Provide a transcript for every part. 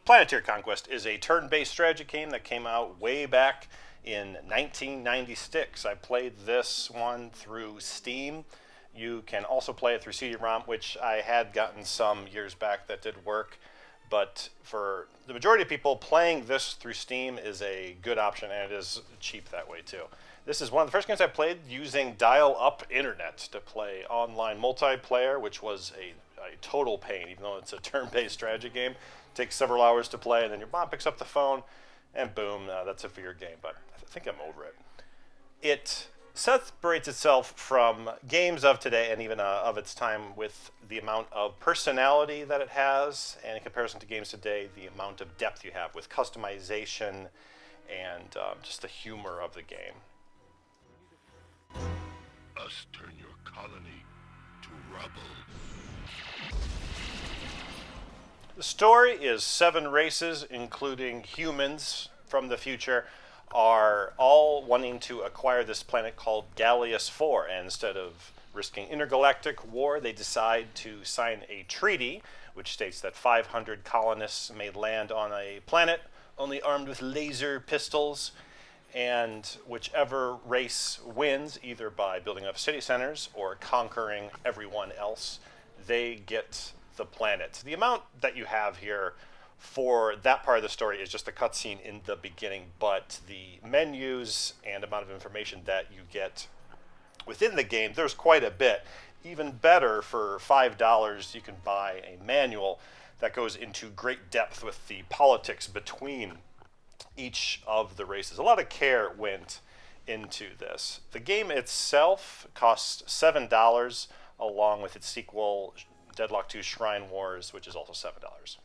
Planetary Conquest is a turn-based strategy game that came out way back in 1996. I played this one through Steam. You can also play it through CD-ROM, which I had gotten some years back that did work. But for the majority of people, playing this through Steam is a good option, and it is cheap that way too. This is one of the first games I played using dial-up internet to play online multiplayer, which was a total pain, even though it's a turn-based strategy game. It takes several hours to play, and then your mom picks up the phone, and boom, that's it for your game. But I think I'm over it. It separates itself from games of today and even of its time with the amount of personality that it has, and in comparison to games today, the amount of depth you have with customization and just the humor of the game. Us turn your colony to rubble. The story is 7 races, including humans from the future, are all wanting to acquire this planet called Gallius 4, and instead of risking intergalactic war, they decide to sign a treaty which states that 500 colonists may land on a planet only armed with laser pistols, and whichever race wins, either by building up city centers or conquering everyone else, they get the planet. The amount that you have here for that part of the story is just a cutscene in the beginning, but the menus and amount of information that you get within the game, there's quite a bit. Even better, for $5 you can buy a manual that goes into great depth with the politics between each of the races. A lot of care went into this. The game itself costs $7, along with its sequel, Deadlock 2 Shrine Wars, which is also $7.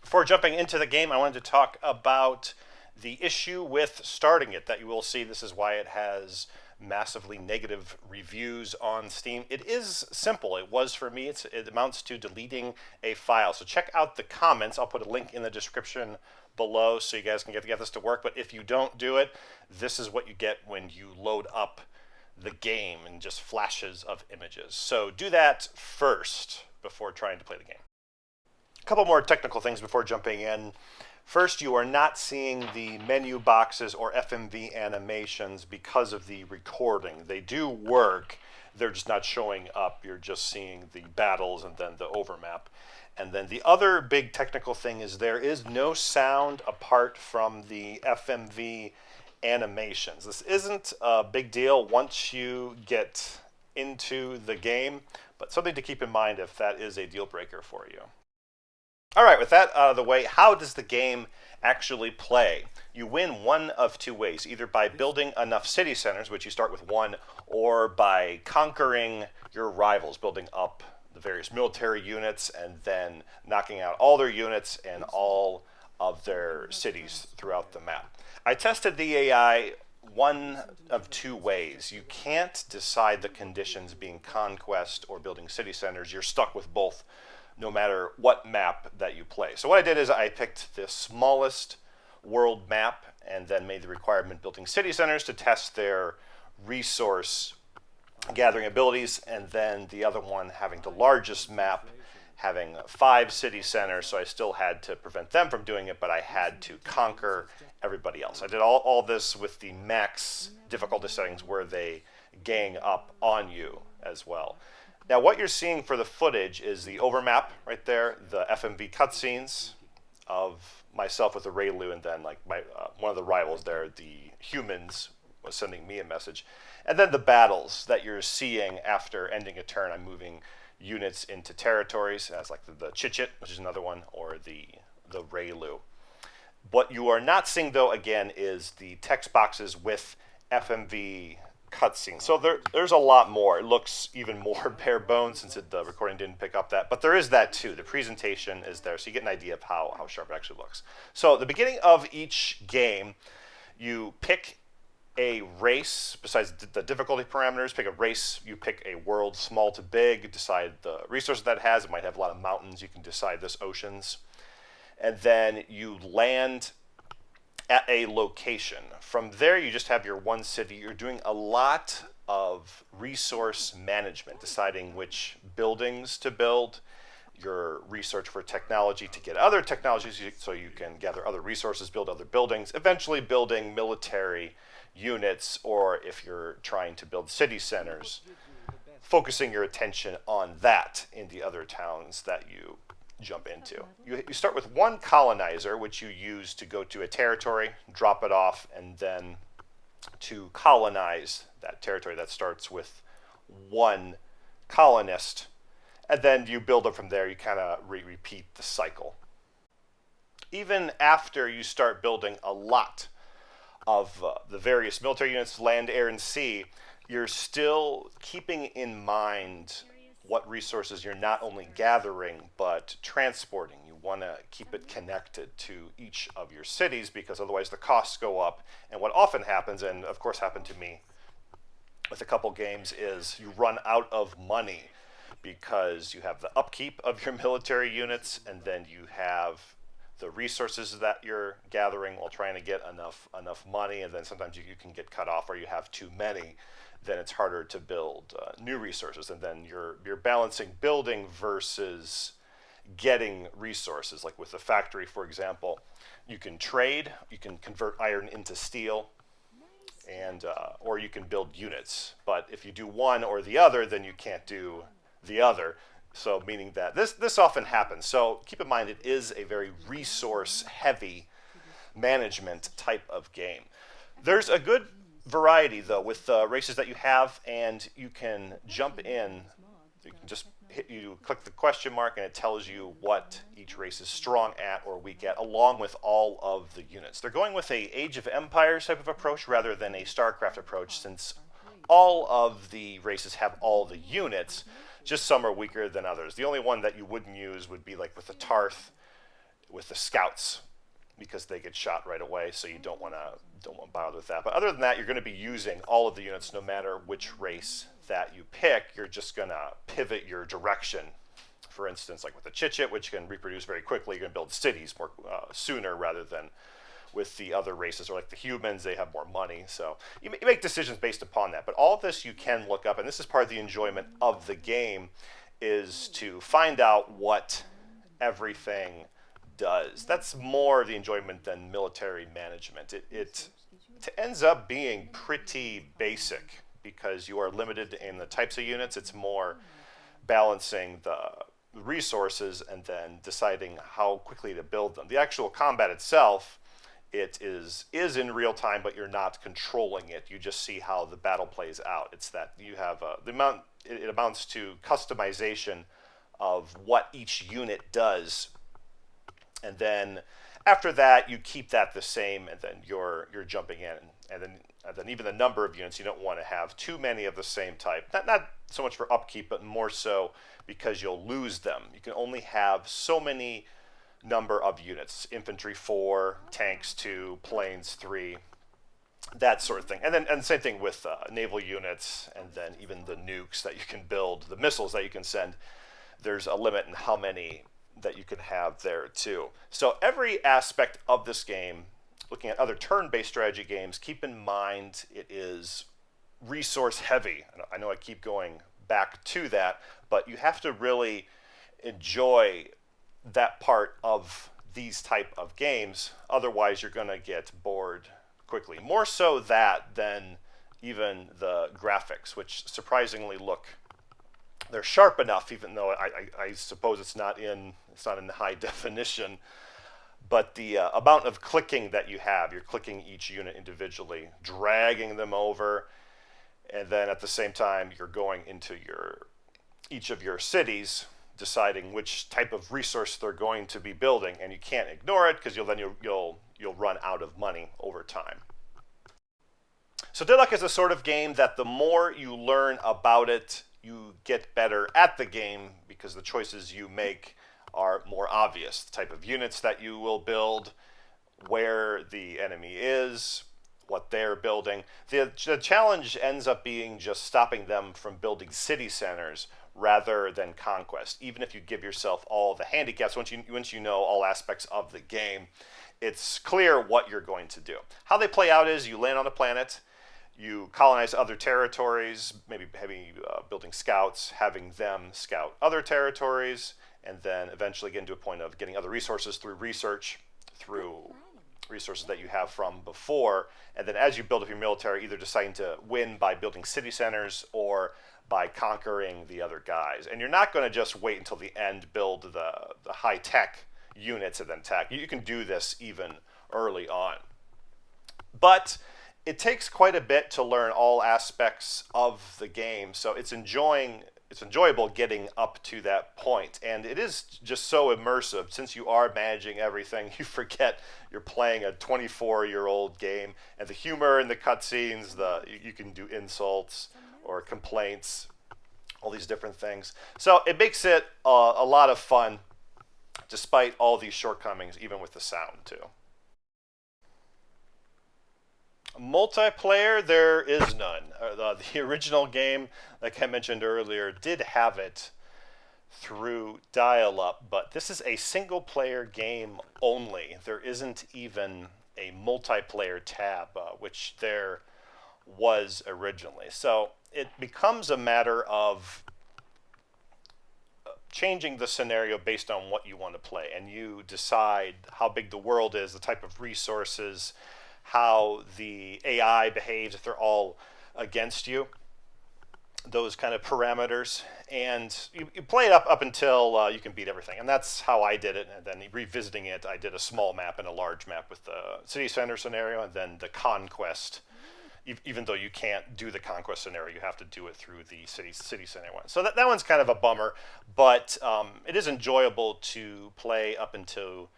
Before jumping into the game, I wanted to talk about the issue with starting it that you will see. This is why it has massively negative reviews on Steam. It is simple. It was for me. It amounts to deleting a file. So check out the comments. I'll put a link in the description below so you guys can get this to work. But if you don't do it, this is what you get when you load up the game and just flashes of images. So do that first before trying to play the game. A couple more technical things before jumping in. First, you are not seeing the menu boxes or FMV animations because of the recording. They do work, they're just not showing up. You're just seeing the battles and then the overmap. And then the other big technical thing is there is no sound apart from the FMV animations. This isn't a big deal once you get into the game, but something to keep in mind if that is a deal breaker for you. All right, with that out of the way, how does the game actually play? You win one of 2 ways, either by building enough city centers, which you start with 1, or by conquering your rivals, building up the various military units and then knocking out all their units and all of their cities throughout the map. I tested the AI one of 2 ways. You can't decide the conditions being conquest or building city centers. You're stuck with both no matter what map that you play. So what I did is I picked the smallest world map and then made the requirement building city centers to test their resource gathering abilities, and then the other one having the largest map, having 5 city centers, so I still had to prevent them from doing it, but I had to conquer everybody else. I did all this with the max difficulty settings where they gang up on you as well. Now what you're seeing for the footage is the overmap right there, the FMV cutscenes of myself with the Raylu, and then like one of the rivals there, the humans, was sending me a message. And then the battles that you're seeing after ending a turn. I'm moving units into territories, as like the Chit-Chit, which is another one, or the Raylu. What you are not seeing, though, again, is the text boxes with FMV cutscenes. So there's a lot more. It looks even more bare bones since the recording didn't pick up that, but there is that too. The presentation is there, so you get an idea of how sharp it actually looks. So at the beginning of each game, you pick a race. Besides the difficulty parameters, pick a race. You pick a world, small to big, decide the resources that it has. It might have a lot of mountains. You can decide this, oceans. And then you land at a location. From there, you just have your one city. You're doing a lot of resource management, deciding which buildings to build. your research for technology to get other technologies so you can gather other resources, build other buildings, eventually building military units, or if you're trying to build city centers, focusing your attention on that in the other towns that you jump into. You start with one colonizer, which you use to go to a territory, drop it off, and then to colonize that territory. That starts with one colonist, and then you build up from there. You kind of repeat the cycle. Even after you start building a lot of the various military units, land, air, and sea, you're still keeping in mind what resources you're not only gathering but transporting. You want to keep it connected to each of your cities, because otherwise the costs go up. And what often happens, and of course happened to me with a couple games, is you run out of money because you have the upkeep of your military units, and then you have the resources that you're gathering while trying to get enough money, and then sometimes you can get cut off, or you have too many. Then it's harder to build new resources, and then you're balancing building versus getting resources. Like with the factory, for example, you can trade, you can convert iron into steel, and or you can build units. But if you do one or the other, then you can't do the other. So meaning that this often happens. So keep in mind, it is a very resource-heavy management type of game. There's a good variety, though, with the races that you have, and you can jump in. You can just you click the question mark, and it tells you what each race is strong at or weak at, along with all of the units. They're going with a Age of Empires type of approach rather than a StarCraft approach, since all of the races have all the units. Just some are weaker than others. The only one that you wouldn't use would be like with the Tarth, with the Scouts, because they get shot right away, so you don't want to bother with that. But other than that, you're going to be using all of the units no matter which race that you pick. You're just going to pivot your direction. For instance, like with the Chit-Chit, which can reproduce very quickly, you're going to build cities more sooner rather than with the other races. Or like the humans, they have more money. So you make decisions based upon that. But all of this you can look up, and this is part of the enjoyment of the game, is to find out what everything does. That's more the enjoyment than military management. It ends up being pretty basic because you are limited in the types of units. It's more balancing the resources and then deciding how quickly to build them. The actual combat itself, it is in real time, but you're not controlling it. You just see how the battle plays out. It's that you have it amounts to customization of what each unit does. And then after that, you keep that the same, and then you're jumping in, and then even the number of units, you don't want to have too many of the same type. Not so much for upkeep, but more so because you'll lose them. You can only have so many number of units: infantry 4, tanks 2, planes 3, that sort of thing. And same thing with naval units, and then even the nukes that you can build, the missiles that you can send. There's a limit in how many that you can have there too. So every aspect of this game, looking at other turn-based strategy games, keep in mind it is resource heavy. I know I keep going back to that, but you have to really enjoy that part of these type of games. Otherwise, you're going to get bored quickly. More so that than even the graphics, which surprisingly they're sharp enough, even though I suppose it's not in high definition. But the amount of clicking that you have, you're clicking each unit individually, dragging them over, and then at the same time you're going into each of your cities, deciding which type of resource they're going to be building, and you can't ignore it because you'll run out of money over time. So Deadlock is a sort of game that the more you learn about it, you get better at the game, because the choices you make are more obvious. The type of units that you will build, where the enemy is, what they're building. The challenge ends up being just stopping them from building city centers rather than conquest. Even if you give yourself all the handicaps, once you know all aspects of the game, it's clear what you're going to do. How they play out is you land on a planet, You colonize other territories, maybe building scouts, having them scout other territories, and then eventually get into a point of getting other resources through research, through resources that you have from before. And then as you build up your military, either deciding to win by building city centers or by conquering the other guys. And you're not going to just wait until the end, build the high-tech units and then attack. You can do this even early on. But it takes quite a bit to learn all aspects of the game, so it's enjoyable getting up to that point. And it is just so immersive. Since you are managing everything, you forget you're playing a 24-year-old game. And the humor in the cutscenes, you can do insults or complaints, all these different things. So it makes it a lot of fun, despite all these shortcomings, even with the sound too. Multiplayer, there is none. The original game, like I mentioned earlier, did have it through dial-up, but this is a single-player game only. There isn't even a multiplayer tab, which there was originally. So it becomes a matter of changing the scenario based on what you want to play, and you decide how big the world is, the type of resources, how the AI behaves, if they're all against you, those kind of parameters. And you play it up until you can beat everything. And that's how I did it. And then revisiting it, I did a small map and a large map with the city center scenario and then the Conquest. Even though you can't do the Conquest scenario, you have to do it through the city center one. So that one's kind of a bummer, but it is enjoyable to play up until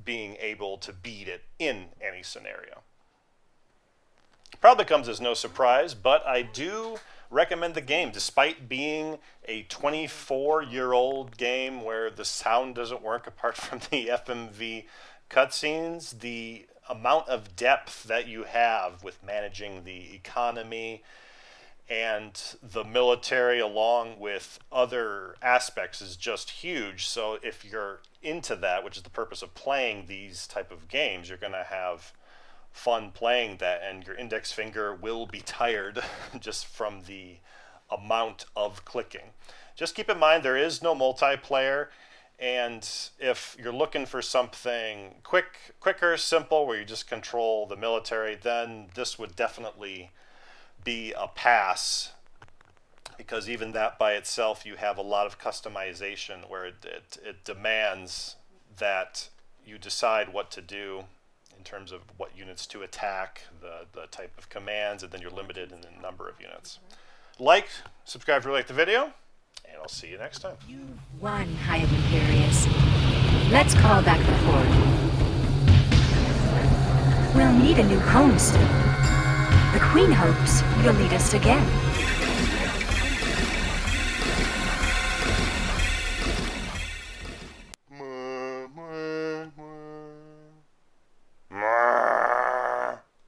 being able to beat it in any scenario. Probably comes as no surprise, but I do recommend the game, despite being a 24-year-old game where the sound doesn't work apart from the FMV cutscenes. The amount of depth that you have with managing the economy and the military along with other aspects is just huge. So if you're into that, which is the purpose of playing these type of games, you're going to have fun playing that, and your index finger will be tired just from the amount of clicking. Just keep in mind there is no multiplayer, and if you're looking for something quicker, simple, where you just control the military, then this would definitely be a pass, because even that by itself, you have a lot of customization where it demands that you decide what to do in terms of what units to attack, the type of commands, and then you're limited in the number of units. Like, subscribe if you like the video, and I'll see you next time. You won, Hive Imperious. Let's call back the Horde. We'll need a new home soon. The Queen hopes you'll lead us again.